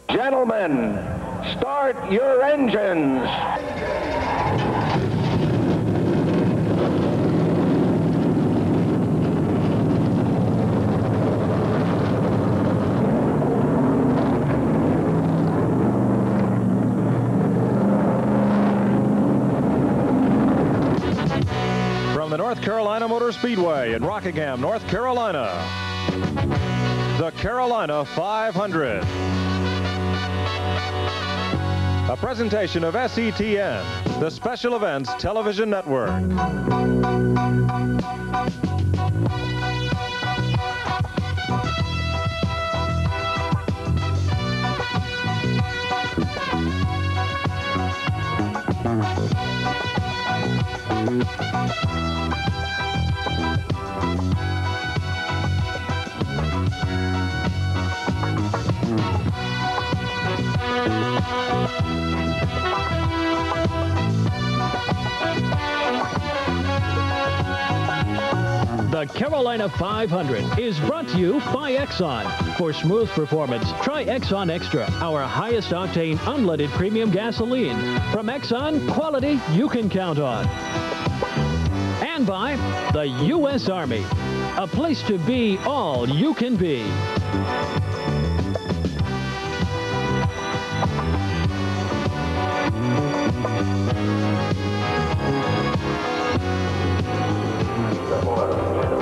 Gentlemen, start your engines. From the North Carolina Motor Speedway in Rockingham, North Carolina, the Carolina 500. A presentation of SETN, the Special Events Television Network. The Carolina 500 is brought to you by Exxon. For smooth performance, try Exxon Extra, our highest octane unleaded premium gasoline. From Exxon, quality you can count on. And by the U.S. Army, a place to be all you can be.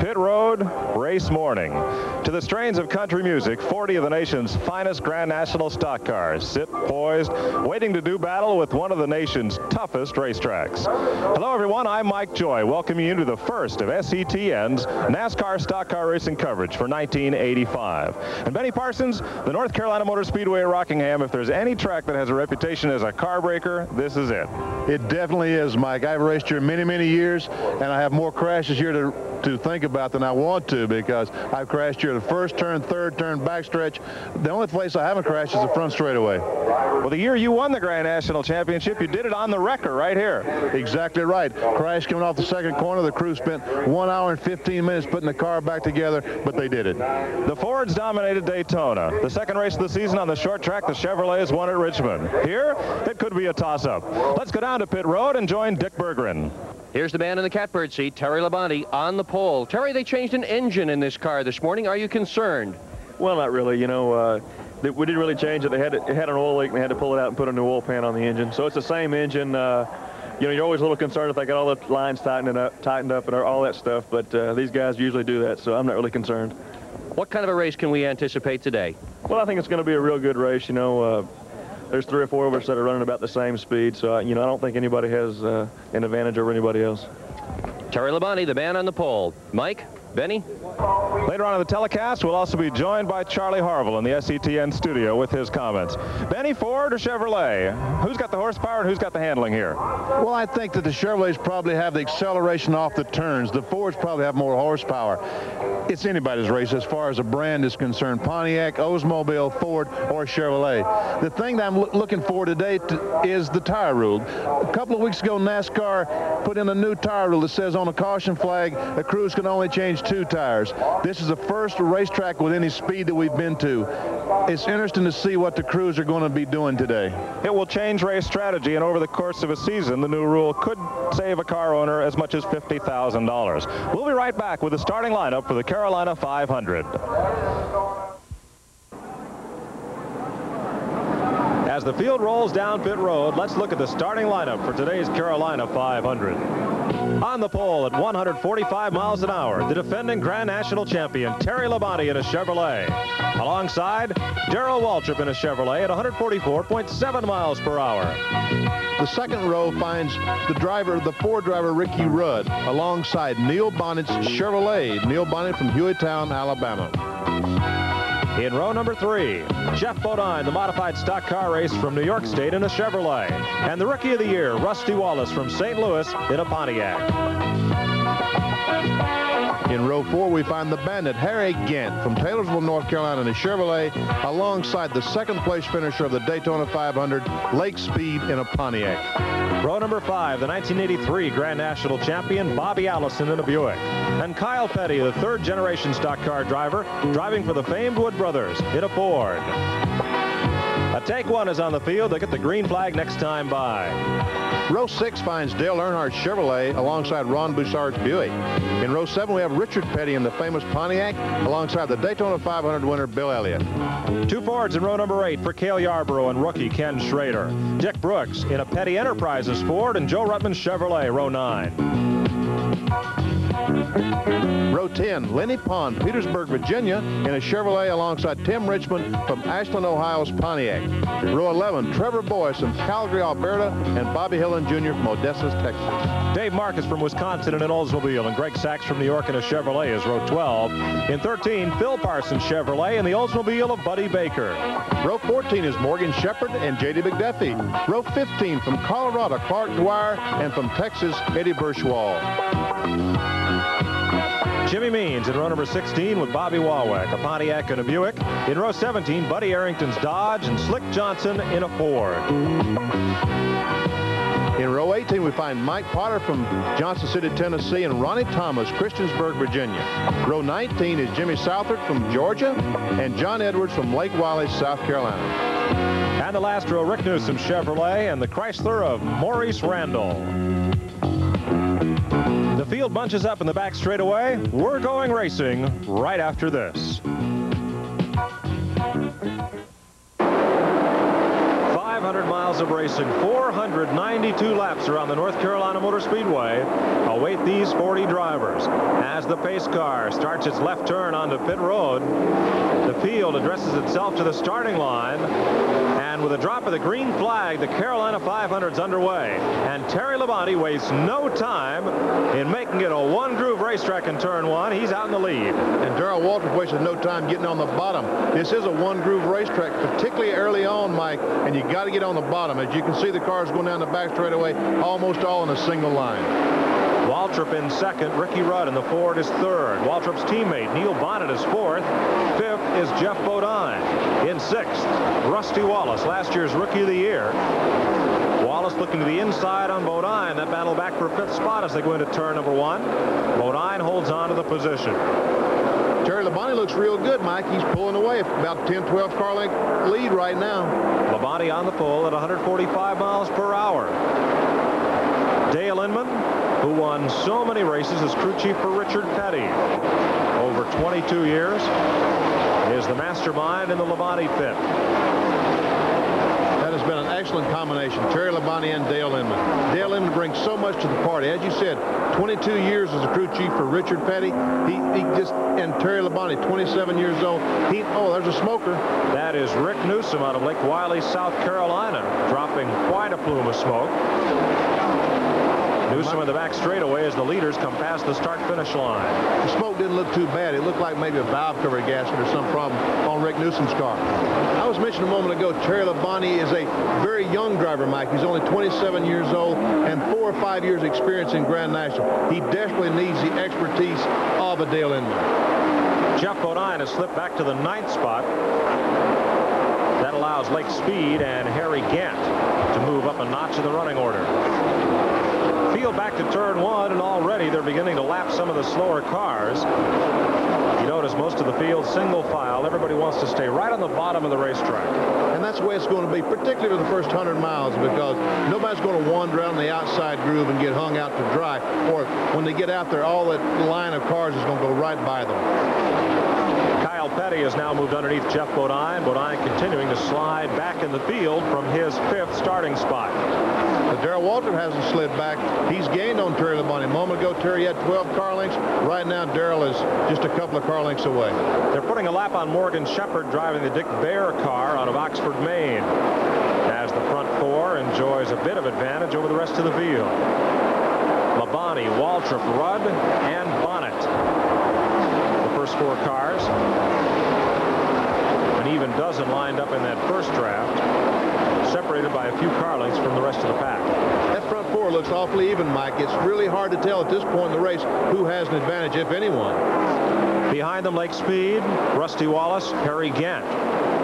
Pit Road, race morning. To the strains of country music, 40 of the nation's finest Grand National stock cars sit poised, waiting to do battle with one of the nation's toughest racetracks. Hello, everyone. I'm Mike Joy, welcoming you to the first of SETN's NASCAR stock car racing coverage for 1985. And Benny Parsons, the North Carolina Motor Speedway at Rockingham, if there's any track that has a reputation as a car breaker, this is it. It definitely is, Mike. I've raced here many, many years, and I have more crashes here to think about than I want to, because I've crashed here the first turn, third turn, backstretch. The only place I haven't crashed is the front straightaway. Well, the year you won the Grand National Championship, you did it on the wrecker right here. Exactly right. Crash coming off the second corner. The crew spent 1 hour and 15 minutes putting the car back together, but they did it. The Fords dominated Daytona. The second race of the season on the short track, the Chevrolets won at Richmond. Here, it could be a toss-up. Let's go down to pit road and join Dick Berggren. Here's the man in the catbird seat, Terry Labonte, on the pole. Terry, they changed an engine in this car this morning. Are you concerned? Well, not really. You know, we didn't really change it. It had an oil leak, and they had to pull it out and put a new oil pan on the engine. So it's the same engine. You know, you're always a little concerned if they got all the lines tightened up and all that stuff. But these guys usually do that, so I'm not really concerned. What kind of a race can we anticipate today? Well, I think it's going to be a real good race. You know, there's 3 or 4 of us that are running about the same speed, so you know, I don't think anybody has an advantage over anybody else. Terry Labonte, the man on the pole. Mike, Benny? Later on in the telecast, we'll also be joined by Charlie Harville in the SETN studio with his comments. Benny, Ford or Chevrolet? Who's got the horsepower and who's got the handling here? Well, I think that the Chevrolets probably have the acceleration off the turns. The Fords probably have more horsepower. It's anybody's race as far as a brand is concerned. Pontiac, Oldsmobile, Ford, or Chevrolet. The thing that I'm looking for today is the tire rule. A couple of weeks ago, NASCAR put in a new tire rule that says on a caution flag, the crews can only change 2 tires. This is the first racetrack with any speed that we've been to. It's interesting to see what the crews are going to be doing today. It will change race strategy, and over the course of a season, the new rule could save a car owner as much as $50,000. We'll be right back with the starting lineup for the Carolina 500. As the field rolls down pit road, let's look at the starting lineup for today's Carolina 500. On the pole at 145 miles an hour, the defending Grand National champion, Terry Labonte in a Chevrolet. Alongside, Darrell Waltrip in a Chevrolet at 144.7 miles per hour. The second row finds the Ford driver, Ricky Rudd, alongside Neil Bonnet's Chevrolet. Neil Bonnet from Hueytown, Alabama. In row number 3, Jeff Bodine, the modified stock car race from New York State in a Chevrolet. And the Rookie of the Year, Rusty Wallace from St. Louis in a Pontiac. In row 4, we find the Bandit, Harry Gant from Taylorsville, North Carolina in a Chevrolet, alongside the second place finisher of the Daytona 500, Lake Speed in a Pontiac. Row number 5, the 1983 Grand National champion, Bobby Allison in a Buick. And Kyle Petty, the third-generation stock car driver, driving for the famed Wood Brothers in a Ford. A take one is on the field. They get the green flag next time by. Row 6 finds Dale Earnhardt Chevrolet alongside Ron Bouchard's Buick. In row 7, we have Richard Petty in the famous Pontiac alongside the Daytona 500 winner Bill Elliott. 2 Fords in row number 8 for Cale Yarborough and rookie Ken Schrader. Dick Brooks in a Petty Enterprises Ford and Joe Ruttman Chevrolet, row 9. Row 10, Lenny Pond, Petersburg, Virginia, in a Chevrolet alongside Tim Richmond from Ashland, Ohio's Pontiac. Row 11, Trevor Boyce from Calgary, Alberta, and Bobby Hillen Jr. from Odessa, Texas. Dave Marcus from Wisconsin in an Oldsmobile, and Greg Sachs from New York in a Chevrolet is row 12. In 13, Phil Parsons Chevrolet in the Oldsmobile of Buddy Baker. Row 14 is Morgan Shepherd and J.D. McDuffie. Row 15 from Colorado, Clark Dwyer, and from Texas, Eddie Burschwall. Jimmy Means in row number 16 with Bobby Walwick, a Pontiac and a Buick. In row 17, Buddy Arrington's Dodge and Slick Johnson in a Ford. In row 18, we find Mike Potter from Johnson City, Tennessee, and Ronnie Thomas, Christiansburg, Virginia. Row 19 is Jimmy Southard from Georgia and John Edwards from Lake Wylie, South Carolina. And the last row, Rick Newsom Chevrolet and the Chrysler of Maurice Randall. The field bunches up in the back straightaway. We're going racing right after this. 500 miles of racing, 492 laps around the North Carolina Motor Speedway await these 40 drivers. As the pace car starts its left turn onto pit road, the field addresses itself to the starting line, and with a drop of the green flag, the Carolina 500's underway. And Terry Labonte wastes no time in making it a one-groove racetrack in turn 1. He's out in the lead. And Darrell Waltrip wasted no time getting on the bottom. This is a one-groove racetrack, particularly early on, Mike, and you got to get on the bottom. As you can see, the cars going down the back straightaway, almost all in a single line. Waltrip in second. Ricky Rudd in the Ford is third. Waltrip's teammate Neil Bonnet is fourth. Fifth is Jeff Bodine. In sixth, Rusty Wallace, last year's Rookie of the Year. Wallace looking to the inside on Bodine. That battle back for fifth spot as they go into turn number 1. Bodine holds on to the position. Terry Labonte looks real good, Mike. He's pulling away about 10, 12 car length lead right now. Labonte on the pole at 145 miles per hour. Dale Inman, who won so many races as crew chief for Richard Petty over 22 years, is the mastermind in the Labonte pit. That has been an excellent combination, Terry Labonte and Dale Inman. Dale Inman brings so much to the party. As you said, 22 years as a crew chief for Richard Petty. And Terry Labonte, 27 years old. Oh, there's a smoker. That is Rick Newsom out of Lake Wylie, South Carolina, dropping quite a plume of smoke. Newsom in the back straightaway as the leaders come past the start-finish line. The smoke didn't look too bad. It looked like maybe a valve cover gasket or some problem on Rick Newsom's car. I was mentioning a moment ago, Terry Labonte is a very young driver, Mike. He's only 27 years old and 4 or 5 years experience in Grand National. He desperately needs the expertise of a Dale Inman. Jeff Bodine has slipped back to the 9th spot. That allows Lake Speed and Harry Gant to move up a notch in the running order. Field back to turn 1, and already they're beginning to lap some of the slower cars. You notice most of the field single file. Everybody wants to stay right on the bottom of the racetrack. And that's the way it's going to be, particularly the first 100 miles, because nobody's going to wander around the outside groove and get hung out to dry. Or when they get out there, all that line of cars is going to go right by them. Kyle Petty has now moved underneath Jeff Bodine. Bodine continuing to slide back in the field from his 5th starting spot. But Darrell Waltrip hasn't slid back. He's gained on Terry Labonte. A moment ago, Terry had 12 car lengths. Right now, Darrell is just a couple of car lengths away. They're putting a lap on Morgan Shepherd driving the Dick Bear car out of Oxford, Maine, as the front 4 enjoys a bit of advantage over the rest of the field. Labonte, Waltrip, Rudd, and Bonnet. The first 4 cars. An even dozen lined up in that first draft, separated by a few car lengths from the rest of the pack. That front 4 looks awfully even, Mike. It's really hard to tell at this point in the race who has an advantage, if anyone. Behind them, Lake Speed, Rusty Wallace, Harry Gant,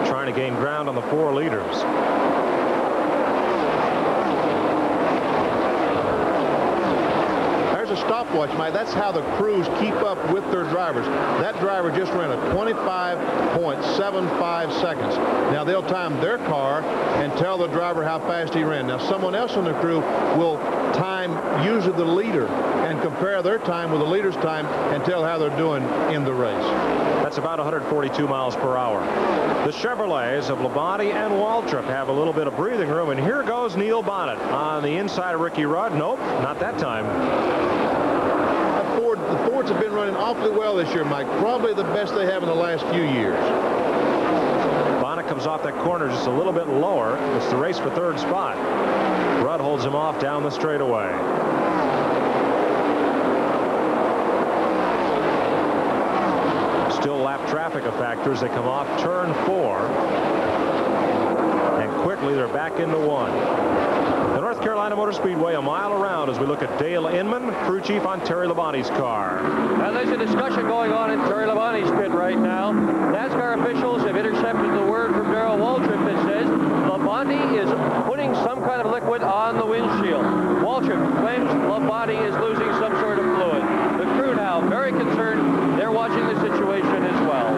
trying to gain ground on the 4 leaders. There's a stopwatch, Mike. That's how the crews keep up with their drivers. That driver just ran a 25.75 seconds. Now they'll time their car and tell the driver how fast he ran. Now someone else on the crew will time usually the leader and compare their time with the leader's time and tell how they're doing in the race. That's about 142 miles per hour. The Chevrolets of Labonte and Waltrip have a little bit of breathing room, and here goes Neil Bonnet on the inside of Ricky Rudd. Nope, not that time. The Fords have been running awfully well this year, Mike. Probably the best they have in the last few years. Bonnet comes off that corner just a little bit lower. It's the race for third spot. Rudd holds him off down the straightaway. Still lap traffic a factor as they come off turn 4. And quickly they're back into 1. The North Carolina Motor Speedway a mile around as we look at Dale Inman, crew chief on Terry Labonte's car. Now there's a discussion going on in Terry Labonte's pit right now. NASCAR officials have intercepted the word from Darrell Waltrip that says Labonte is putting some kind of liquid on the windshield. Waltrip claims Labonte is losing some sort of fluid. The crew now very concerned. They're watching the situation as well.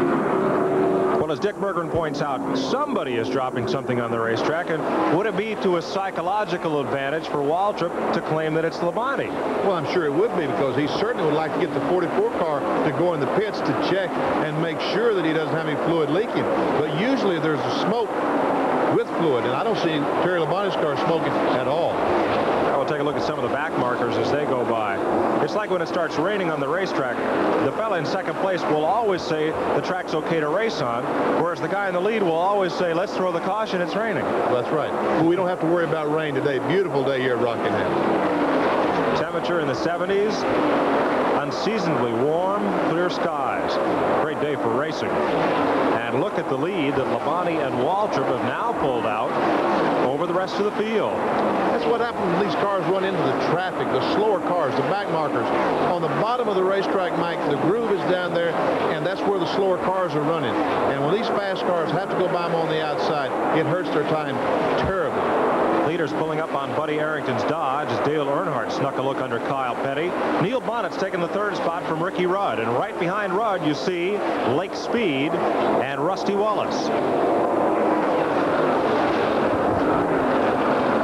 Well, as Dick Berggren points out, somebody is dropping something on the racetrack, and would it be to a psychological advantage for Waltrip to claim that it's Labonte? Well, I'm sure it would be, because he certainly would like to get the 44 car to go in the pits to check and make sure that he doesn't have any fluid leaking. But usually there's a smoke with fluid, and I don't see Terry Labonte's car smoking at all. We'll take a look at some of the back markers as they go by. It's like when it starts raining on the racetrack, the fella in second place will always say the track's okay to race on, whereas the guy in the lead will always say, let's throw the caution, it's raining. That's right. Well, we don't have to worry about rain today. Beautiful day here at Rockingham. Temperature in the 70s, unseasonably warm, clear skies. Great day for racing. And look at the lead that Labonte and Waltrip have now pulled out over the rest of the field. That's what happens when these cars run into the traffic, the slower cars, the back markers. On the bottom of the racetrack, Mike, the groove is down there, and that's where the slower cars are running. And when these fast cars have to go by them on the outside, it hurts their time terribly. Leaders pulling up on Buddy Arrington's Dodge as Dale Earnhardt snuck a look under Kyle Petty. Neil Bonnet's taken the third spot from Ricky Rudd, and right behind Rudd you see Lake Speed and Rusty Wallace.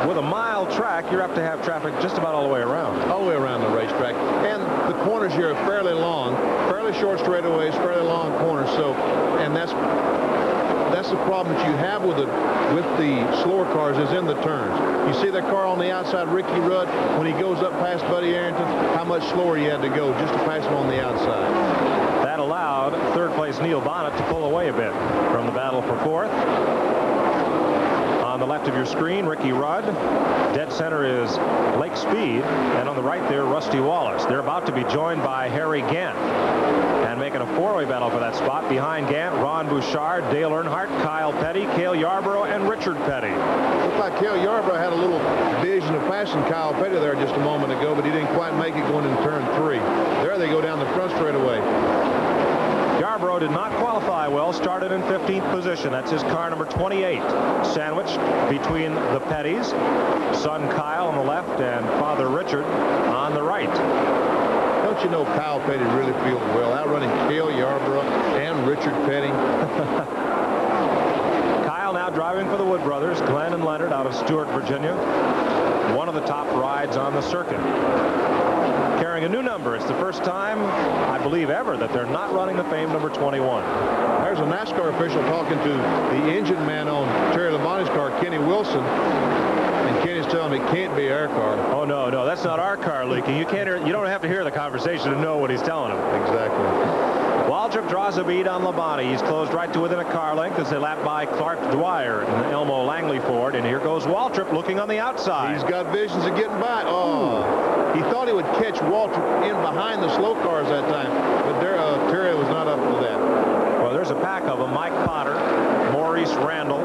With a mile track, you're apt to have traffic just about all the way around. All the way around the racetrack. And the corners here are fairly long, fairly short straightaways, fairly long corners. So, and that's the problem that you have with the slower cars is in the turns. You see that car on the outside, Ricky Rudd, when he goes up past Buddy Arrington, how much slower he had to go just to pass him on the outside. That allowed third place Neil Bonnet to pull away a bit from the battle for fourth. On the left of your screen, Ricky Rudd. Dead center is Lake Speed, and on the right there, Rusty Wallace. They're about to be joined by Harry Gant, and making a four-way battle for that spot. Behind Gant, Ron Bouchard, Dale Earnhardt, Kyle Petty, Cale Yarborough, and Richard Petty. Looked like Cale Yarborough had a little vision of passing Kyle Petty there just a moment ago, but he didn't quite make it going into turn 3. There they go down the front straightaway. Yarborough did not qualify well, started in 15th position. That's his car number 28, sandwiched between the Pettys, son Kyle on the left and father Richard on the right. Don't you know Kyle Petty really feels well outrunning Cale Yarborough and Richard Petty? Kyle now driving for the Wood brothers, Glenn and Leonard out of Stewart, Virginia. One of the top rides on the circuit. Carrying a new number. It's the first time, I believe, ever that they're not running the famed number 21. There's a NASCAR official talking to the engine man on Terry Labonte's car, Kenny Wilson, and Kenny's telling him it can't be our car. Oh, no, that's not our car leaking. You don't have to hear the conversation to know what he's telling him. Exactly. Waltrip draws a bead on Labonte. He's closed right to within a car length as they lap by Clark Dwyer and the Elmo Langley Ford. And here goes Waltrip looking on the outside. He's got visions of getting by. Oh, he thought he would catch Waltrip in behind the slow cars that time, but Terry was not up for that. Well, there's a pack of them. Mike Potter, Maurice Randall.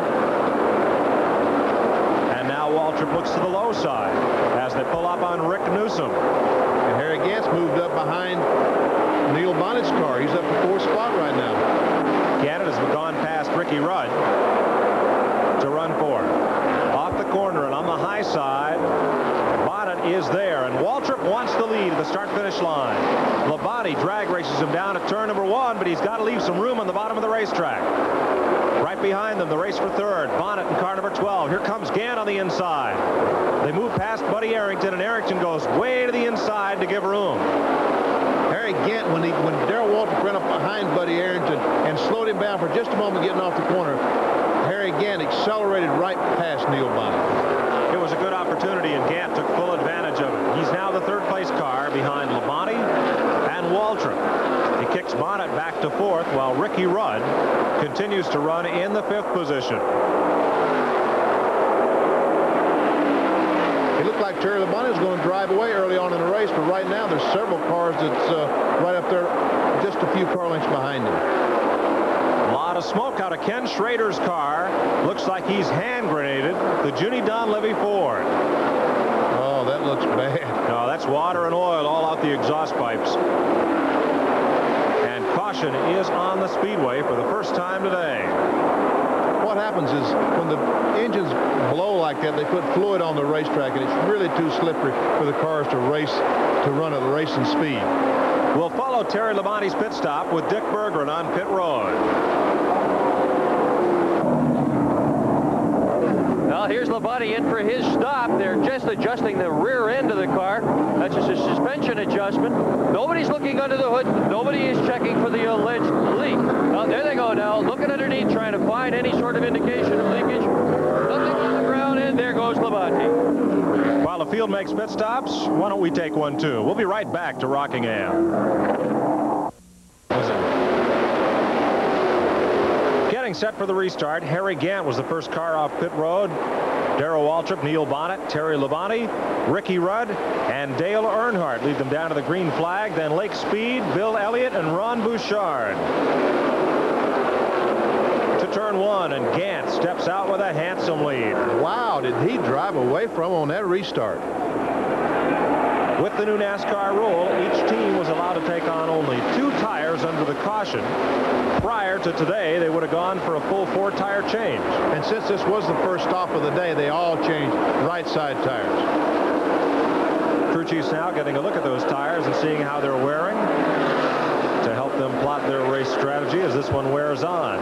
And now Waltrip looks to the low side as they pull up on Rick Newsom. And Harry Gant's moved up behind Neil Bonnet's car. He's up to 4th spot right now. Gannett has gone past Ricky Rudd to run 4. Off the corner and on the high side by Bonnet is there, and Waltrip wants the lead at the start-finish line. Labonte drag races him down at turn number 1, but he's got to leave some room on the bottom of the racetrack. Right behind them, the race for third. Bonnet in car number 12. Here comes Gant on the inside. They move past Buddy Arrington, and Arrington goes way to the inside to give room. Harry Gant, when Darrell Waltrip ran up behind Buddy Arrington and slowed him down for just a moment getting off the corner, Harry Gant accelerated right past Neil Bonnet. It was a good opportunity, and Gant took full advantage of it. He's now the third-place car behind Labonte and Waltrip. He kicks Bonnet back to fourth, while Ricky Rudd continues to run in the 5th position. It looked like Terry Labonte was going to drive away early on in the race, but right now there's several cars that's right up there, just a few car lengths behind him. A lot of smoke out of Ken Schrader's car. Looks like he's hand grenaded the Junie Donlevy Ford. Oh, that looks bad. No, that's water and oil all out the exhaust pipes. And caution is on the Speedway for the first time today. What happens is when the engines blow like that, they put fluid on the racetrack, and it's really too slippery for the cars to run at the racing speed. We'll follow Terry Labonte's pit stop with Dick Berggren on pit road. Well, here's Labonte in for his stop. They're just adjusting the rear end of the car. That's just a suspension adjustment. Nobody's looking under the hood. Nobody is checking for the alleged leak. Well, there they go now, looking underneath, trying to find any sort of indication of leakage. Nothing on the ground, and there goes Labonte. While the field makes pit stops, why don't we take one too? We'll be right back to Rockingham. Getting set for the restart, Harry Gant was the first car off pit road. Darrell Waltrip, Neil Bonnet, Terry Labonte, Ricky Rudd, and Dale Earnhardt lead them down to the green flag. Then Lake Speed, Bill Elliott, and Ron Bouchard. To turn 1, and Gant steps out with a handsome lead. Wow, did he drive away from on that restart? With the new NASCAR rule, each team was allowed to take on only 2 tires under the caution. Prior to today, they would have gone for a full 4-tire change. And since this was the first stop of the day, they all changed right side tires. Crew chiefs now getting a look at those tires and seeing how they're wearing to help them plot their race strategy as this one wears on.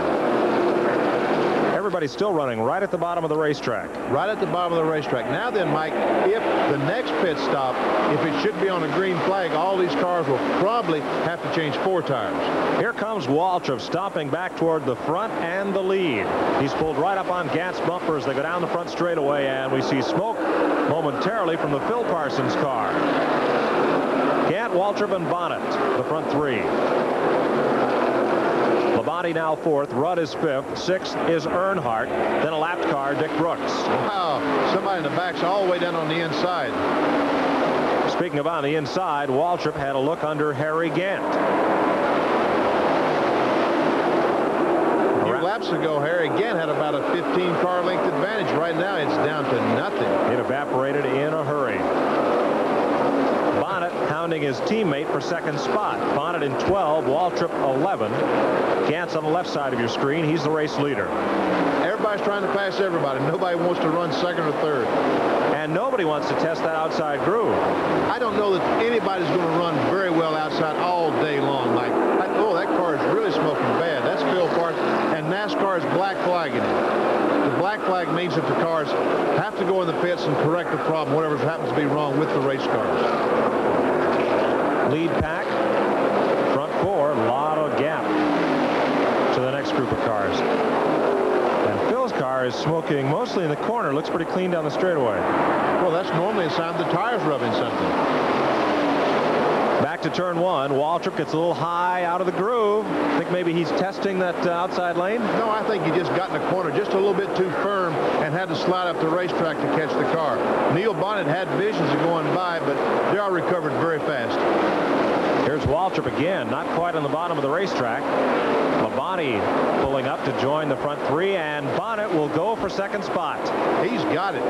Everybody's still running right at the bottom of the racetrack. Right at the bottom of the racetrack. Now then, Mike, if the next pit stop, if it should be on a green flag, all these cars will probably have to change 4 tires. Here comes Waltrip stomping back toward the front and the lead. He's pulled right up on Gant's bumper as they go down the front straightaway, and we see smoke momentarily from the Phil Parsons car. Gant, Waltrip, and Bonnet, the front 3. Labonte now 4th, Rudd is 5th, 6th is Earnhardt, then a lapped car, Dick Brooks. Wow, somebody in the back's all the way down on the inside. Speaking of on the inside, Waltrip had a look under Harry Gant. A few laps ago, Harry Gant had about a 15-car length advantage. Right now, it's down to nothing. It evaporated in a hurry. Bonnet hounding his teammate for 2nd spot. Bonnet in 12, Waltrip 11. Gant's on the left side of your screen. He's the race leader. Everybody's trying to pass everybody. Nobody wants to run 2nd or 3rd. And nobody wants to test that outside groove. I don't know that anybody's going to run very well outside all day long, Mike. Oh, that car is really smoking bad. That's Phil Parsons, and NASCAR is black flagging it. The black flag means that the cars have to go in the pits and correct the problem, whatever happens to be wrong with the race cars. Lead pack, front 4, a lot of gap to the next group of cars. And Phil's car is smoking mostly in the corner. Looks pretty clean down the straightaway. Well, that's normally a sign the tire's rubbing something. Back to turn 1. Waltrip gets a little high out of the groove. I think maybe he's testing that outside lane. No, I think he just got in the corner just a little bit too firm and had to slide up the racetrack to catch the car. Neil Bonnet had visions of going by, but they all recovered very fast. Here's Waltrip again, not quite on the bottom of the racetrack. Labonte pulling up to join the front 3, and Bonnet will go for 2nd spot. He's got it.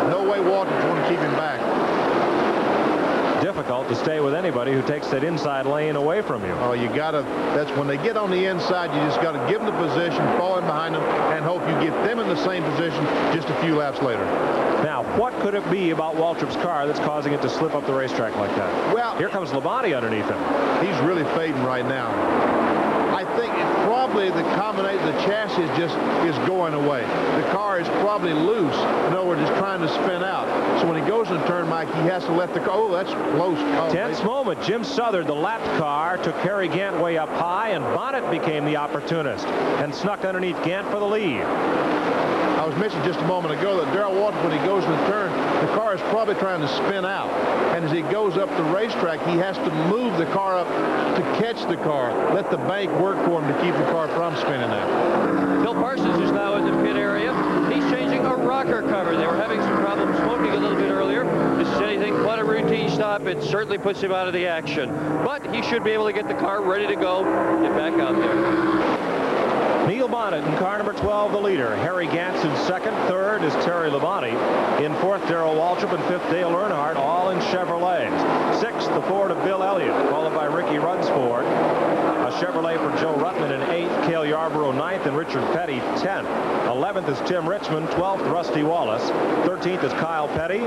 No way Waltrip's going to keep him back. difficult to stay with anybody who takes that inside lane away from you. Oh, you gotta, that's when they get on the inside, you just gotta give them the position, fall in behind them, and hope you get them in the same position just a few laps later. Now, what could it be about Waltrip's car that's causing it to slip up the racetrack like that? Well, here comes Labonte underneath him. He's really fading right now. I think probably the combination, the chassis just is going away. The car is probably loose. In other words, it's trying to spin out. So when he goes in the turn, Mike, he has to let the car. Oh, that's close. Oh, tense moment. Jim Southard, the lapped car, took Harry Gant way up high, and Bonnet became the opportunist and snuck underneath Gant for the lead. I was mentioning just a moment ago that Darrell Waltrip, when he goes in the turn, the car is probably trying to spin out. And as he goes up the racetrack, he has to move the car up to catch the car, let the bank work for him to keep the car from spinning out. Bill Parsons is now in the pit area. He's changing a rocker cover. They were having some problems smoking a little bit earlier. This is anything but a routine stop. It certainly puts him out of the action. But he should be able to get the car ready to go, get back out there. Neil Bonnet in car number 12, the leader. Harry Gantz in second. Third is Terry Labonte. In fourth, Darrell Waltrip. And fifth, Dale Earnhardt, all in Chevrolets. Sixth, the Ford of Bill Elliott, followed by Ricky Rudd's Ford. A Chevrolet for Joe Ruttman in eighth. Cale Yarborough ninth, and Richard Petty 10th. 11th is Tim Richmond. 12th, Rusty Wallace. 13th is Kyle Petty.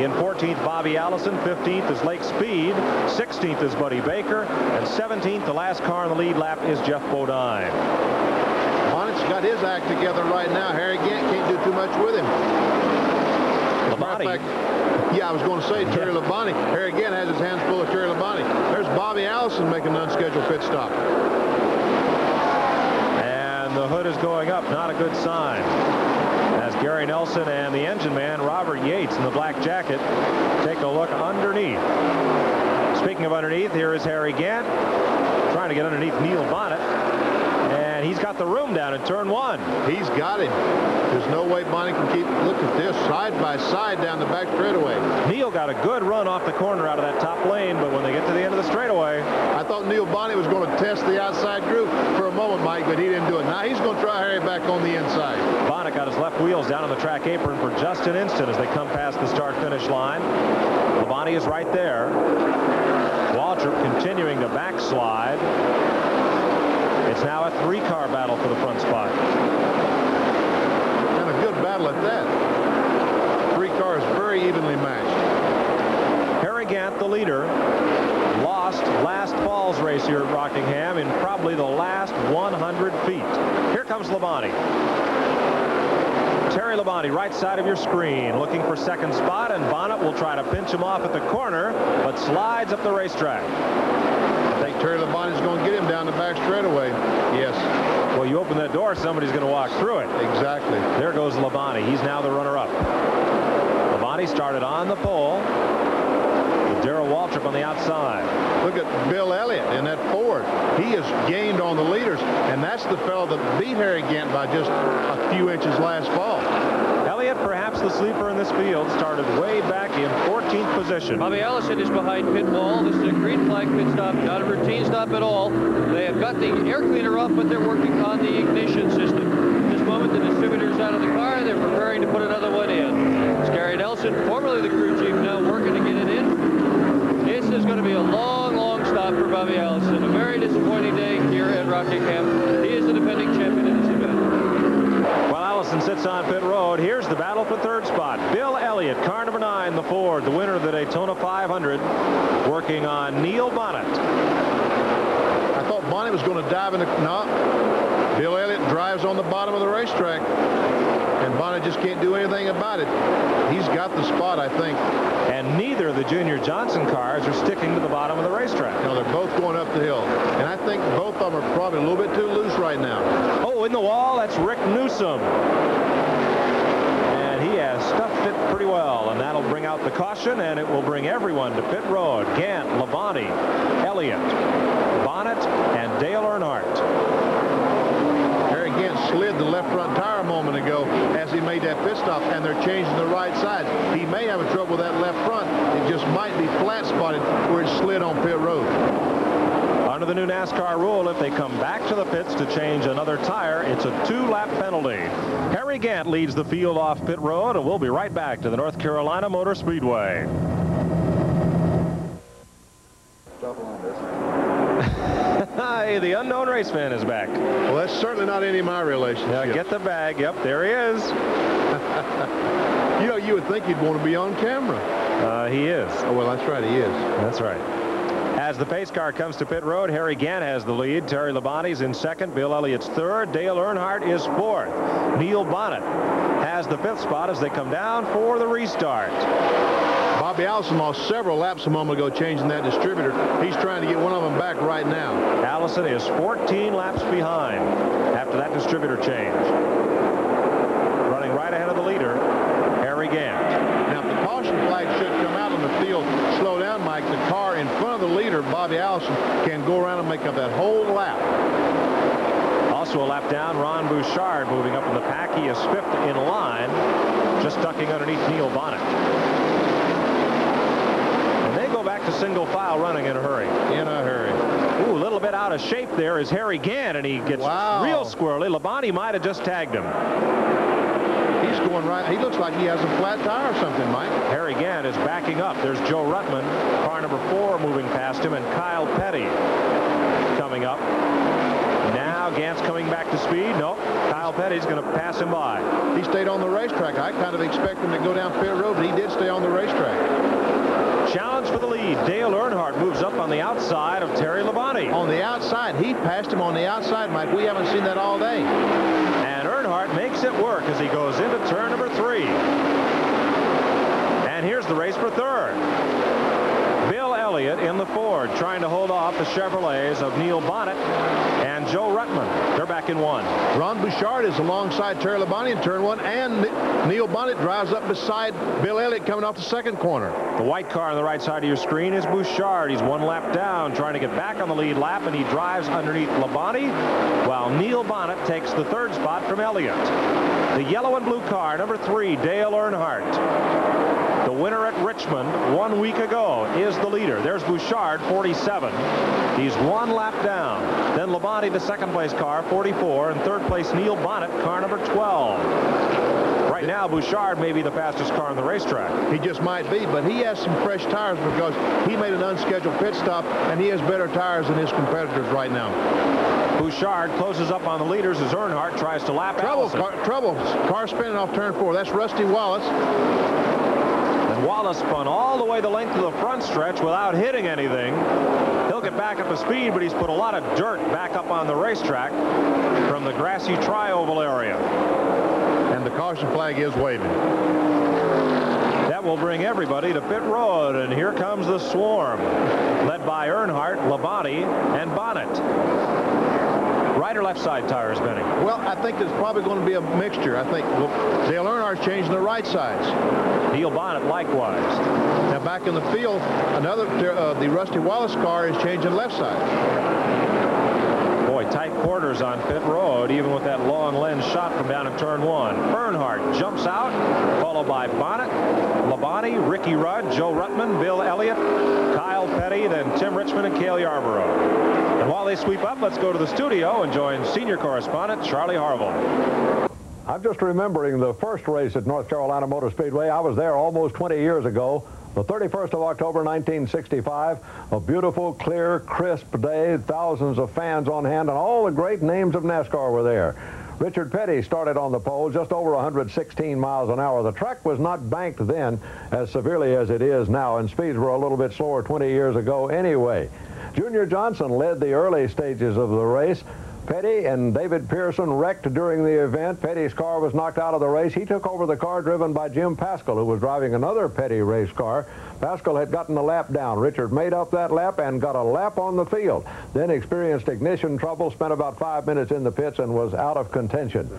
In 14th, Bobby Allison. 15th is Lake Speed. 16th is Buddy Baker. And 17th, the last car in the lead lap, is Jeff Bodine. Bonnet's got his act together right now. Harry Gant can't do too much with him. Labonte. Yeah, I was going to say Terry Labonte. Harry Gant has his hands full of Terry Labonte. There's Bobby Allison making an unscheduled pit stop. And the hood is going up. Not a good sign. As Gary Nelson and the engine man, Robert Yates, in the black jacket, take a look underneath. Speaking of underneath, here is Harry Gant trying to get underneath Neil Bonnet. And he's got the room down in turn one. He's got him. There's no way Bonnet can keep. Look at this, side by side down the back straightaway. Neil got a good run off the corner out of that top lane, but when they get to the end of the straightaway. I thought Neil Bonnet was going to test the outside groove for a moment, Mike, but he didn't do it. Now he's going to try Harry back on the inside. Bonnet got his left wheels down on the track apron for just an instant as they come past the start-finish line. Labonte is right there. Waltrip continuing to backslide. It's now a three-car battle for the front spot. And a good battle at that. Three cars very evenly matched. Harry Gant, the leader, lost last fall's race here at Rockingham in probably the last 100 feet. Here comes Labonte. Terry Labonte, right side of your screen, looking for second spot, and Bonnet will try to pinch him off at the corner, but slides up the racetrack. I think Terry Labonte is going to get him down the back straightaway. Yes. Well, you open that door, somebody's going to walk through it. Exactly. There goes Labonte. He's now the runner-up. Labonte started on the pole with Darrell Waltrip on the outside. Look at Bill Elliott in that Ford. He has gained on the leaders, and that's the fellow that beat Harry Gant by just a few inches last fall. Elliott, perhaps the sleeper in this field, started way back in 14th position. Bobby Allison is behind pit wall. This is a green flag pit stop, not a routine stop at all. They have got the air cleaner off, but they're working on the ignition system. At this moment, the distributor's out of the car. They're preparing to put another one in. It's Gary Nelson, formerly the crew chief, now working to get it in. This is going to be a long, long stop for Bobby Allison. A very disappointing day here at Rockingham. He is the defending champion in this event. While Allison sits on pit road, here's the battle for third spot. Bill Elliott, car number 9, the Ford, the winner of the Daytona 500, working on Neil Bonnet. I thought Bonnet was going to dive in the... No. Bill Elliott drives on the bottom of the racetrack, and Bonnet just can't do anything about it. He's got the spot, I think. And neither of the Junior Johnson cars are sticking to the bottom of the racetrack. No, they're both going up the hill. And I think both of them are probably a little bit too loose right now. Oh, in the wall, that's Rick Newsom. And he has stuffed it pretty well. And that'll bring out the caution, and it will bring everyone to pit road. Gant, Labonte, Elliott, Bonnet, and Dale Earnhardt. Gant slid the left front tire a moment ago as he made that pit stop, and they're changing the right side. He may have a trouble with that left front. It just might be flat spotted where it slid on pit road. Under the new NASCAR rule, if they come back to the pits to change another tire, it's a 2-lap penalty. Harry Gant leads the field off pit road, and we'll be right back to the North Carolina Motor Speedway. Hey, the unknown raceman is back. Well, that's certainly not any of my relationship. Yeah, get the bag. Yep, there he is. You know, you would think he'd want to be on camera. He is. Oh, well, that's right, he is. That's right. As the pace car comes to pit road, Harry Gant has the lead. Terry Labonte's in second. Bill Elliott's third. Dale Earnhardt is fourth. Neil Bonnet has the fifth spot as they come down for the restart. Bobby Allison lost several laps a moment ago changing that distributor. He's trying to get one of them back right now. Allison is 14 laps behind after that distributor change. Running right ahead of the leader, Harry Gant. Now, if the caution flag should come out on the field, slow down, Mike, the car in front of the leader, Bobby Allison, can go around and make up that whole lap. Also a lap down, Ron Bouchard moving up in the pack. He is fifth in line, just ducking underneath Neil Bonnet. And they go back to single file running in a hurry. In a hurry. Ooh, a little bit out of shape there is Harry Gant, and he gets real squirrely. Labonte might have just tagged him. He's going right. He looks like he has a flat tire or something, Mike. Harry Gant is backing up. There's Joe Ruttman, car number 4, moving past him, and Kyle Petty coming up. Now Gant's coming back to speed. Nope. Kyle Petty's going to pass him by. He stayed on the racetrack. I kind of expect him to go down pit road, but he did stay on the racetrack. Challenge for the lead. Dale Earnhardt moves up on the outside of Terry Labonte. On the outside. He passed him on the outside, Mike. We haven't seen that all day. And Earnhardt makes it work as he goes into turn number 3. And here's the race for third. Bill Elliott in the Ford trying to hold off the Chevrolets of Neil Bonnet and Joe Ruttman. They're back in 1. Ron Bouchard is alongside Terry Labonte in turn 1, and Neil Bonnet drives up beside Bill Elliott coming off the second corner. The white car on the right side of your screen is Bouchard. He's 1 lap down, trying to get back on the lead lap, and he drives underneath Labonte, while Neil Bonnet takes the third spot from Elliott. The yellow and blue car, number 3, Dale Earnhardt. The winner at Richmond 1 week ago is the leader. There's Bouchard, 47. He's 1 lap down. Then Labonte, the second place car, 44. And third place, Neil Bonnet, car number 12. Right now, Bouchard may be the fastest car on the racetrack. He just might be, but he has some fresh tires because he made an unscheduled pit stop, and he has better tires than his competitors right now. Bouchard closes up on the leaders as Earnhardt tries to lap Allison. Car spinning off turn 4. That's Rusty Wallace. Wallace spun all the way the length of the front stretch without hitting anything. He'll get back up to speed, but he's put a lot of dirt back up on the racetrack from the grassy tri-oval area. And the caution flag is waving. That will bring everybody to pit road, and here comes the swarm, led by Earnhardt, Labonte, and Bonnet. Right or left side tires, Benny? Well, I think there's probably going to be a mixture. I think Dale Earnhardt's changing the right sides. Neil Bonnet likewise. Now back in the field, the Rusty Wallace car is changing left side. Boy, tight quarters on pit road, even with that long lens shot from down in turn 1. Earnhardt jumps out, followed by Bonnet, Labonte, Ricky Rudd, Joe Ruttman, Bill Elliott, Kyle Petty, then Tim Richmond and Cale Yarborough. And while they sweep up, let's go to the studio and join senior correspondent Charlie Harville. I'm just remembering the first race at North Carolina Motor Speedway. I was there almost 20 years ago. The 31st of October, 1965, a beautiful, clear, crisp day, thousands of fans on hand, and all the great names of NASCAR were there. Richard Petty started on the pole, just over 116 miles an hour. The track was not banked then as severely as it is now, and speeds were a little bit slower 20 years ago anyway. Junior Johnson led the early stages of the race. Petty and David Pearson wrecked during the event. Petty's car was knocked out of the race. He took over the car driven by Jim Paschal, who was driving another Petty race car. Paschal had gotten a lap down. Richard made up that lap and got a lap on the field. Then experienced ignition trouble, spent about 5 minutes in the pits, and was out of contention.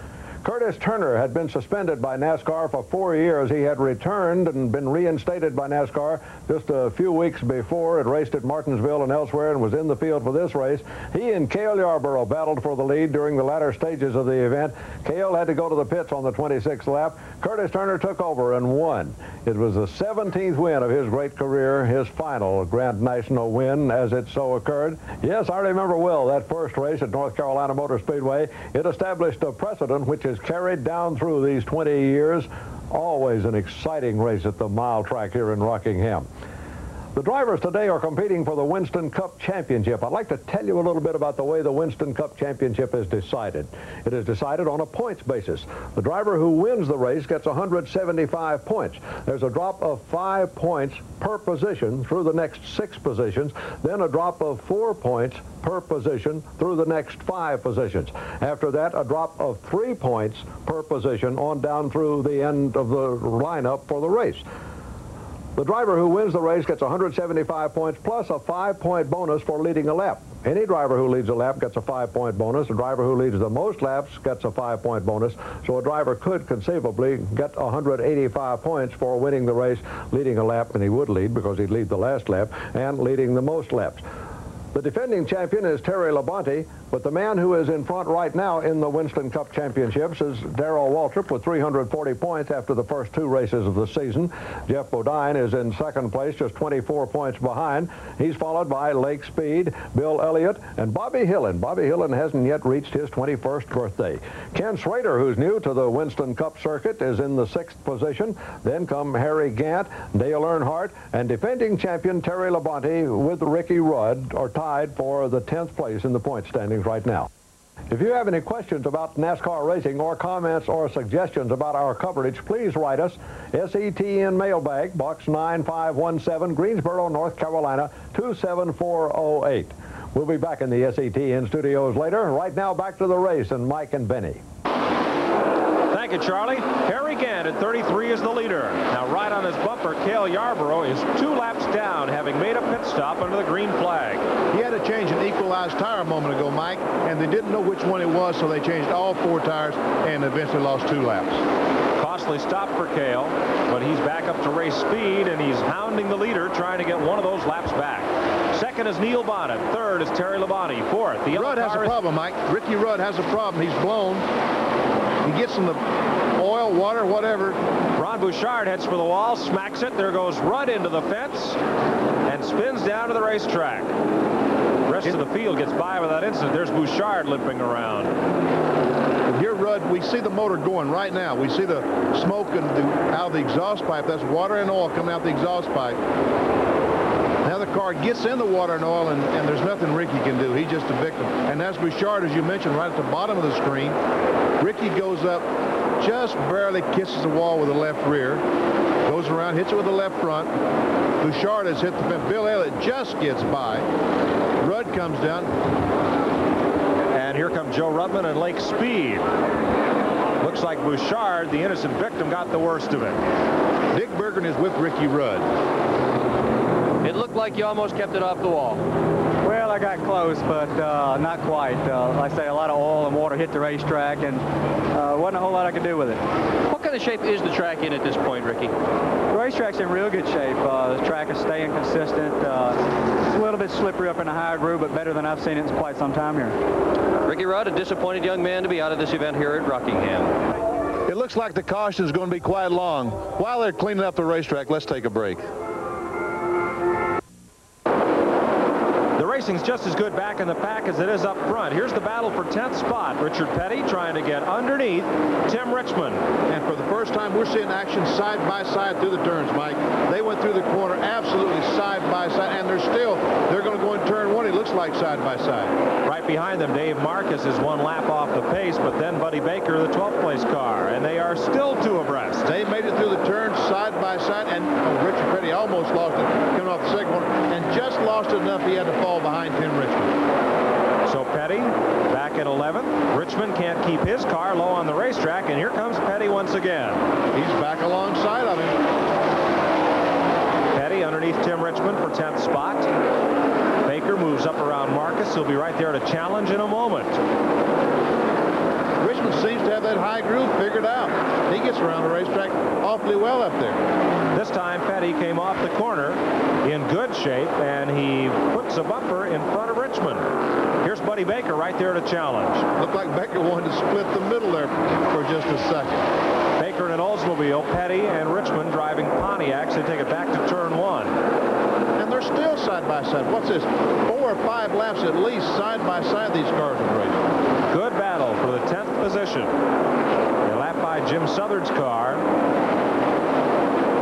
Curtis Turner had been suspended by NASCAR for 4 years. He had returned and been reinstated by NASCAR just a few weeks before. Had raced at Martinsville and elsewhere and was in the field for this race. He and Cale Yarborough battled for the lead during the latter stages of the event. Cale had to go to the pits on the 26th lap. Curtis Turner took over and won. It was the 17th win of his great career, his final Grand National win as it so occurred. Yes, I remember well that first race at North Carolina Motor Speedway. It established a precedent which is carried down through these 20 years. Always an exciting race at the mile track here in Rockingham. The drivers today are competing for the Winston Cup Championship. I'd like to tell you a little bit about the way the Winston Cup Championship is decided. It is decided on a points basis. The driver who wins the race gets 175 points. There's a drop of 5 points per position through the next 6 positions, then a drop of 4 points per position through the next 5 positions. After that, a drop of 3 points per position on down through the end of the lineup for the race. The driver who wins the race gets 175 points plus a 5-point bonus for leading a lap. Any driver who leads a lap gets a 5-point bonus. The driver who leads the most laps gets a 5-point bonus. So a driver could conceivably get 185 points for winning the race, leading a lap, and he would lead because he'd lead the last lap, and leading the most laps. The defending champion is Terry Labonte, but the man who is in front right now in the Winston Cup Championships is Darrell Waltrip with 340 points after the first 2 races of the season. Jeff Bodine is in second place, just 24 points behind. He's followed by Lake Speed, Bill Elliott, and Bobby Hillen. Bobby Hillen hasn't yet reached his 21st birthday. Ken Schrader, who's new to the Winston Cup circuit, is in the 6th position. Then come Harry Gant, Dale Earnhardt, and defending champion Terry Labonte with Ricky Rudd are tied for the 10th place in the point standings right now. If you have any questions about NASCAR racing or comments or suggestions about our coverage, please write us, SETN Mailbag, Box 9517, Greensboro, North Carolina, 27408. We'll be back in the SETN studios later. Right now, back to the race and Mike and Benny. Thank you, Charlie. Harry Gant at 33 is the leader. Now, right on his bumper, Cale Yarborough is 2 laps down, having made a pit stop under the green flag. He had to change an equalized tire a moment ago, Mike, and they didn't know which one it was, so they changed all 4 tires and eventually lost 2 laps. Costly stop for Cale, but he's back up to race speed, and he's hounding the leader, trying to get one of those laps back. Second is Neil Bonnet. Third is Terry Labonte. Fourth, the Rudd has a problem, Mike. Ricky Rudd has a problem. He's blown. He gets in the oil, water, whatever. Ron Bouchard heads for the wall, smacks it. There goes Rudd into the fence and spins down to the racetrack. The rest of the field gets by without incident. There's Bouchard limping around. And here, Rudd, we see the motor going right now. We see the smoke out of the exhaust pipe. That's water and oil coming out the exhaust pipe. Now the car gets in the water and oil, and there's nothing Ricky can do. He's just a victim. And that's Bouchard, as you mentioned, right at the bottom of the screen. Ricky goes up, just barely kisses the wall with the left rear, goes around, hits it with the left front. Bouchard has hit the fence. Bill Elliott just gets by. Rudd comes down. And here come Joe Rudman and Lake Speed. Looks like Bouchard, the innocent victim, got the worst of it. Dick Bergen is with Ricky Rudd. It looked like you almost kept it off the wall. Well, I got close, but not quite. Like I say, a lot of oil and water hit the racetrack, and wasn't a whole lot I could do with it. What kind of shape is the track in at this point, Ricky? The racetrack's in real good shape. The track is staying consistent. It's a little bit slippery up in the higher groove, but better than I've seen it in quite some time here. Ricky Rudd, a disappointed young man to be out of this event here at Rockingham. It looks like the caution is going to be quite long. While they're cleaning up the racetrack, let's take a break. Racing's just as good back in the pack as it is up front. Here's the battle for 10th spot. Richard Petty trying to get underneath Tim Richmond. And for the first time, we're seeing action side by side through the turns, Mike. They went through the corner absolutely side by side, and they're going to go in turn 1. It looks like side by side. Right behind them, Dave Marcus is 1 lap off the pace, but then Buddy Baker, the 12th place car, and they are still 2 abreast. They made it through the turns side by side, and Richard Petty almost lost it coming off the second one, and just lost it enough he had to fall behind Tim Richmond. So Petty back at 11th. Richmond can't keep his car low on the racetrack, and here comes Petty once again. He's back alongside of him. Petty underneath Tim Richmond for 10th spot. Baker moves up around Marcus. He'll be right there to challenge in a moment. Richmond seems to have that high groove figured out. He gets around the racetrack awfully well up there. This time Petty came off the corner in good shape, and he puts a bumper in front of Richmond. Here's Buddy Baker right there to challenge. Looked like Baker wanted to split the middle there for just a second. Baker in an Oldsmobile, Petty and Richmond driving Pontiacs. They take it back to turn 1. And they're still side by side. What's this? 4 or 5 laps at least side by side these cars are racing. Good battle for the 10th position. They lap by Jim Southard's car.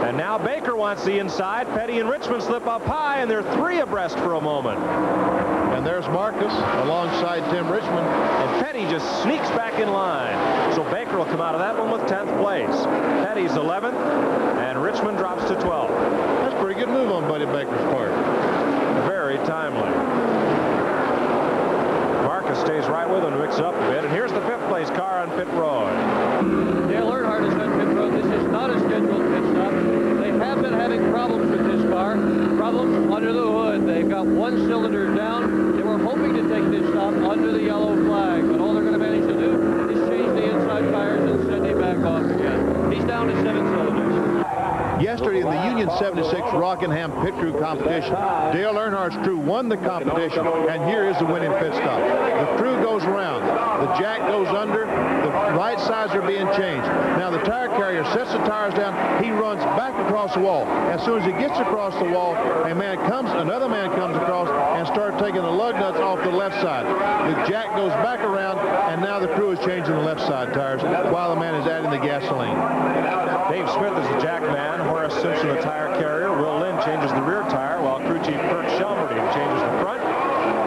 And And now Baker wants the inside. Petty and Richmond slip up high, and they're 3 abreast for a moment. And there's Marcus alongside Tim Richmond. And Petty just sneaks back in line. So Baker will come out of that one with 10th place. Petty's 11th, and Richmond drops to 12th. That's a pretty good move on Buddy Baker's part. Very timely. Marcus stays right with him to mix it up a bit. And here's the 5th place car on pit road. Dale Earnhardt is on pit road. This is not a scheduled pit stop. They have been having problems with this car. Problems under the hood. They've got one cylinder down. They were hoping to take this stop under the yellow flag, but all they're going to manage to do is change the inside tires and send him back off again. He's down to 7 cylinders. Yesterday in the Union 76 Rockingham pit crew competition, Dale Earnhardt's crew won the competition, and here is the winning pit stop. The crew goes around. The jack goes under. The right sides are being changed. Now the tire carrier sets the tires down. He runs back across the wall. As soon as he gets across the wall, another man comes across and starts taking the lug nuts off the left side. The jack goes back around, and now the crew is changing the left side tires while the man is adding the gasoline. Dave Smith is the jack man. Horace Simpson, the tire carrier. Will Lynn changes the rear tire, while crew chief Kurt Shelmerdine changes the front.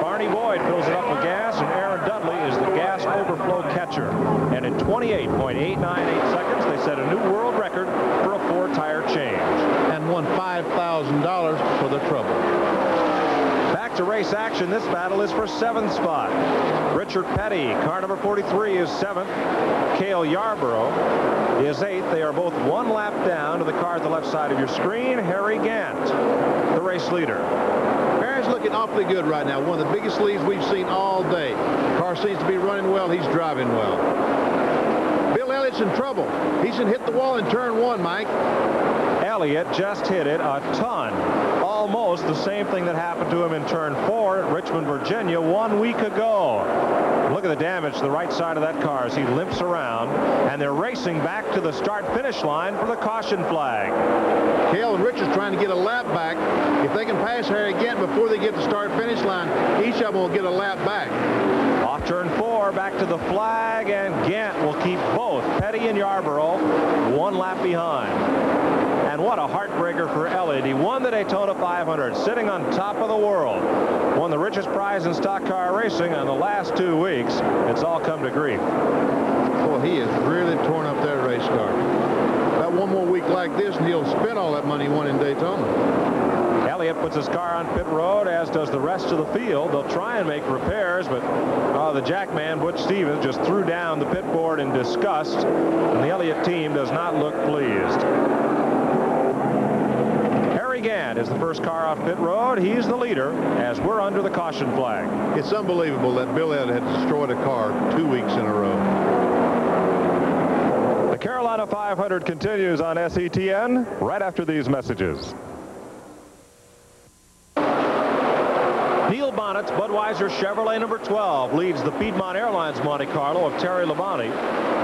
Barney Boyd fills it up with gas, and Aaron Dudley is the gas overflow catcher. And in 28.898 seconds, they set a new world record for a 4-tire change. And won $5,000 for the trouble. Back to race action. This battle is for 7th spot. Richard Petty, car number 43, is 7th. Cale Yarborough is 8th. They are both 1 lap down to the car at the left side of your screen. Harry Gant, the race leader. Harry's looking awfully good right now. One of the biggest leads we've seen all day. Car seems to be running well. He's driving well. Bill Elliott's in trouble. He's hit the wall in turn 1, Mike. Elliott just hit it a ton. Almost the same thing that happened to him in turn 4 at Richmond, Virginia 1 week ago. Look at the damage to the right side of that car as he limps around, and they're racing back to the start-finish line for the caution flag. Cale and Richards trying to get a lap back. If they can pass Harry Gant before they get to start-finish line, each of them will get a lap back. Off turn 4, back to the flag, and Gant will keep both Petty and Yarborough 1 lap behind. And what a heartbreaker for Elliott. He won the Daytona 500, sitting on top of the world. Won the richest prize in stock car racing in the last 2 weeks. It's all come to grief. Boy, he has really torn up that race car. About 1 more week like this, and he'll spend all that money he won in Daytona. Elliott puts his car on pit road, as does the rest of the field. They'll try and make repairs, but the jackman, Butch Stevens, just threw down the pit board in disgust, and the Elliott team does not look pleased. Harry Gant is the first car off pit road. He's the leader as we're under the caution flag. It's unbelievable that Bill Elliott had destroyed a car 2 weeks in a row. The Carolina 500 continues on SETN right after these messages. Neil Bonnet's Budweiser Chevrolet number 12 leads the Piedmont Airlines Monte Carlo of Terry Labonte,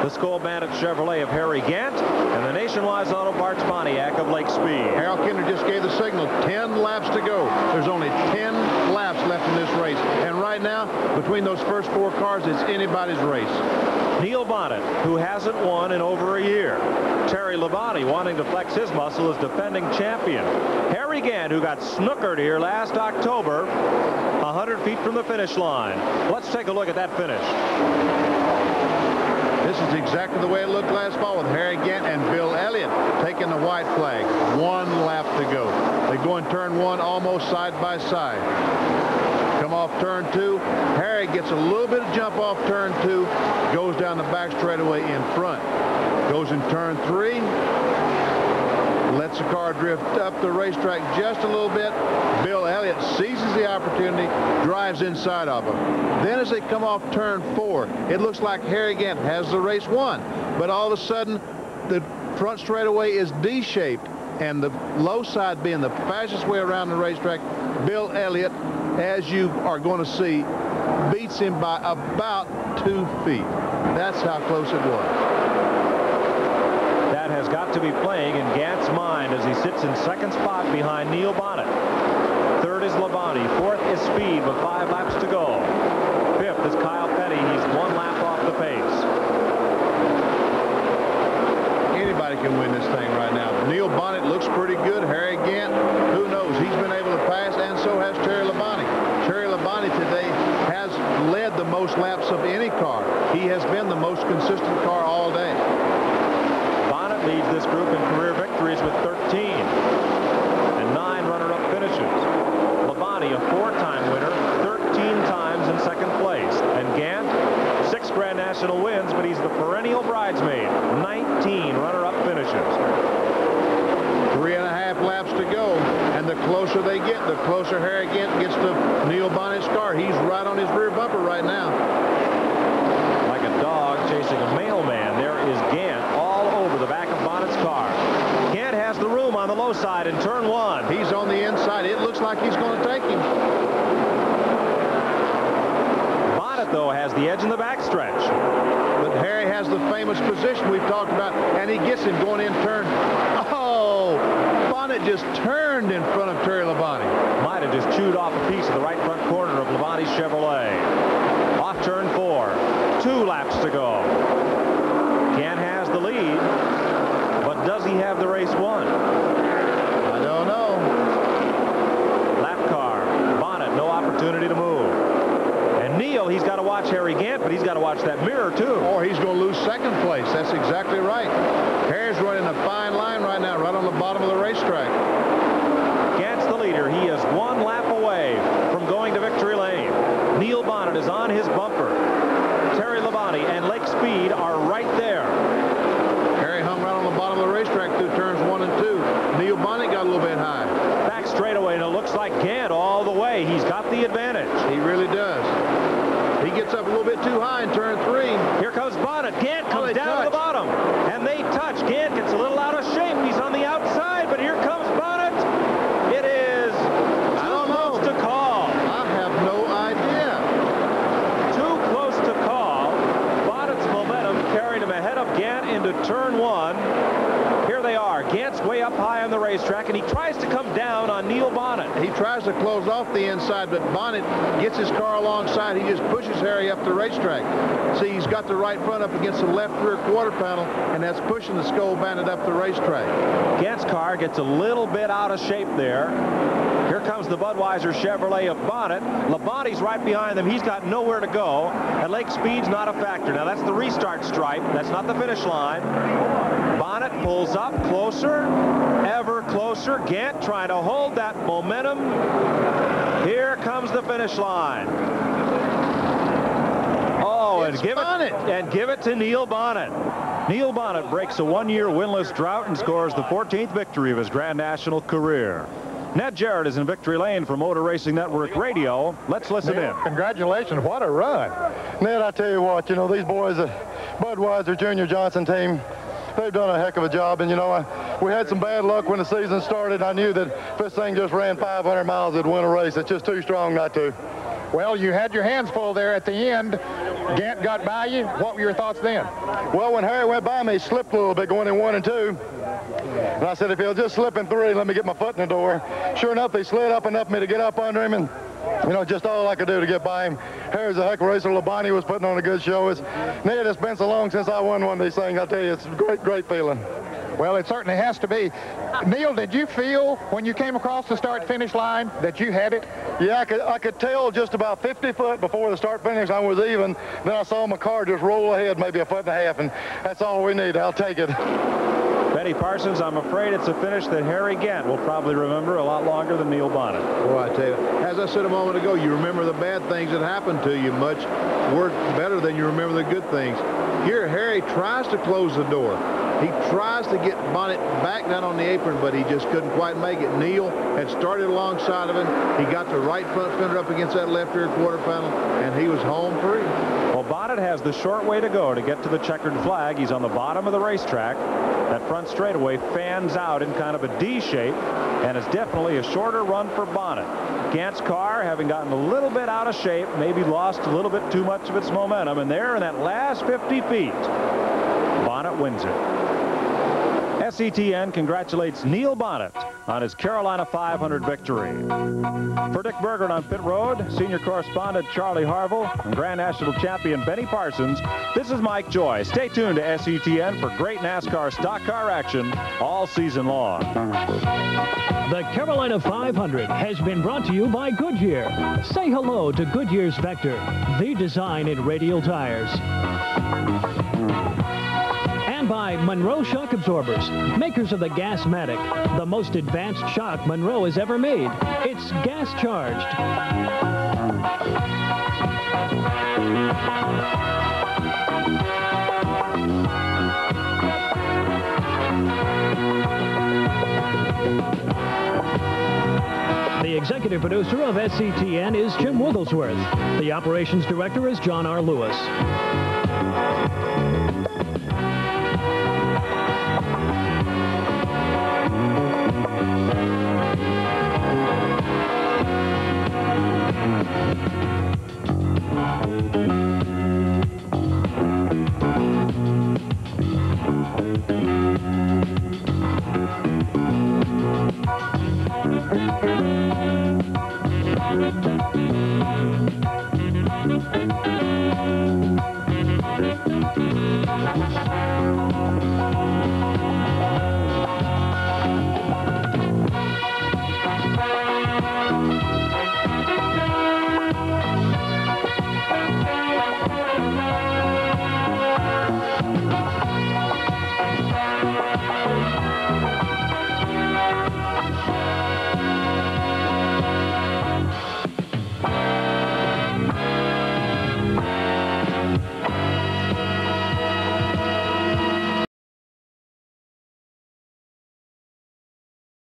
the Skoal Bandit Chevrolet of Harry Gant, and the Nationwide Auto Parts Pontiac of Lake Speed. Harold Kinder just gave the signal. 10 laps to go. There's only 10 laps left in this race. And right now, between those first 4 cars, it's anybody's race. Neil Bonnet, who hasn't won in over a year. Terry Labonte, wanting to flex his muscle, is defending champion. Harry Gant, who got snookered here last October, 100 feet from the finish line. Let's take a look at that finish. This is exactly the way it looked last fall with Harry Gant and Bill Elliott taking the white flag. 1 lap to go. They go in turn 1 almost side by side. Come off turn 2. Harry gets a little bit of jump off turn 2. Goes down the back straightaway in front. Goes in turn 3. Lets the car drift up the racetrack just a little bit. Bill Elliott seizes the opportunity, drives inside of him. Then as they come off turn 4, it looks like Harry Gant has the race won. But all of a sudden, the front straightaway is D-shaped, and the low side being the fastest way around the racetrack, Bill Elliott, as you are going to see, beats him by about 2 feet. That's how close it was. That has got to be playing in Gant's mind as he sits in second spot behind Neil Bonnet. Third is Labonte. Fourth is Speed with 5 laps to go. Fifth is Kyle Petty. He's 1 lap off the pace. Anybody can win this thing right now. Neil Bonnet looks pretty good. Harry Gant, who knows? He's been able to pass, and so has Terry Labonte. Terry Labonte today has led the most laps of any car. He has been the most consistent car all day. Bonnet leads this group in career victories with 13 and 9 runner-up finishes. Labonte, a 4-time winner, 13 times in second place. And Gant, 6 Grand National wins, but he's the perennial bridesmaid, 19 runner-up finishes. 3.5 laps to go, and the closer they get, the closer Harry Gant gets to Neil Bonnet's car. He's right on his rear bumper right now. Like a dog chasing a mailman, there is Gant all over the back of Bonnet's car. Gant has the room on the low side in turn 1. He's on the inside. It looks like he's going to take him. Bonnet, though, has the edge in the backstretch. But Harry has the famous position we've talked about, and he gets him going in turn. Oh, Bonnet just turned in front of Terry Labonte. Might have just chewed off a piece of the right front corner of Labonte's Chevrolet. Off turn 4. 2 laps to go. Gant has the lead, but does he have the race won? I don't know. Lap car. Bonnet, no opportunity to move. And Neil, he's got to watch Harry Gant, but he's got to watch that mirror, too. Or he's going to lose second place. That's exactly right. Harry's running a fine line right now, right on the bottom of the racetrack. Gant's the leader. He is 1 lap away from going to victory lane. Neil Bonnet is on his bumper. Terry Labonte and Lake Speed are right there. Harry hung right on the bottom of the racetrack through turns 1 and 2. Neil Bonnet got a little bit high. Back straightaway, and it looks like Gant all the way. He's got the advantage. He really does. He gets up a little bit too high in turn 3. Here comes Bonnet. Gant comes down to the bottom, and they touch. Gant gets a little out of shape. He's on the outside, but here comes Bonnet. It is too close to call. I have no idea. Too close to call. Bonnet's momentum carried him ahead of Gant into turn 1. Here they are. Gant's way up high on the racetrack, and he tries to come down on Neil Bonnet. He tries to close off the inside, but Bonnet gets his car alongside. He just pushes Harry up the racetrack. See, he's got the right front up against the left rear quarter panel, and that's pushing the Skull Bandit up the racetrack. Gant's car gets a little bit out of shape there. Here comes the Budweiser Chevrolet of Bonnet. Labonte's right behind them. He's got nowhere to go, and Lake Speed's not a factor. Now, that's the restart stripe. That's not the finish line. Bonnet pulls up closer, ever closer. Gant trying to hold that momentum. Here comes the finish line. Oh, and give it to Neil Bonnet. Neil Bonnet breaks a 1-year winless drought and scores the 14th victory of his Grand National career. Ned Jarrett is in victory lane for Motor Racing Network Radio. Let's listen in. Congratulations. What a run. Ned, I tell you what, you know, these boys, the Budweiser Junior Johnson team, they've done a heck of a job. And, you know, we had some bad luck when the season started. I knew that if this thing just ran 500 miles, it'd win a race. It's just too strong not to. Well, you had your hands full there at the end. Gant got by you. What were your thoughts then? Well, when Harry went by me, he slipped a little bit going in 1 and 2. And I said, if he'll just slip in 3, let me get my foot in the door. Sure enough, he slid up enough for me to get up under him, and, you know, just all I could do to get by him. Harry's a heck of a racer. Labonte was putting on a good show. Ned, it's been so long since I won one of these things. I tell you, it's a great, great feeling. Well, it certainly has to be. Neil, did you feel when you came across the start-finish line that you had it? Yeah, I could tell just about 50 foot before the start-finish line was even. Then I saw my car just roll ahead maybe a 1.5 feet, and that's all we need. I'll take it. Benny Parsons, I'm afraid it's a finish that Harry Gant will probably remember a lot longer than Neil Bonnet. Well, I tell you, as I said a moment ago, you remember the bad things that happened to you much better than you remember the good things. Here, Harry tries to close the door. He tries to get Bonnet back down on the apron, but he just couldn't quite make it. Neil had started alongside of him. He got the right front fender up against that left rear quarter panel, and he was home free. Well, Bonnet has the short way to go to get to the checkered flag. He's on the bottom of the racetrack. That front straightaway fans out in kind of a D shape, and it's definitely a shorter run for Bonnet. Gant's car, having gotten a little bit out of shape, maybe lost a little bit too much of its momentum, and there in that last 50 feet, Bonnet wins it. SETN congratulates Neil Bonnet on his Carolina 500 victory. For Dick Berggren on pit road, senior correspondent Charlie Harville, and Grand National champion Benny Parsons, this is Mike Joy. Stay tuned to SETN for great NASCAR stock car action all season long. The Carolina 500 has been brought to you by Goodyear. Say hello to Goodyear's Vector, the design in radial tires. And by Monroe Shock Absorbers, makers of the Gasmatic, the most advanced shock Monroe has ever made. It's gas charged. The executive producer of SCTN is Jim Wigglesworth. The operations director is John R. Lewis.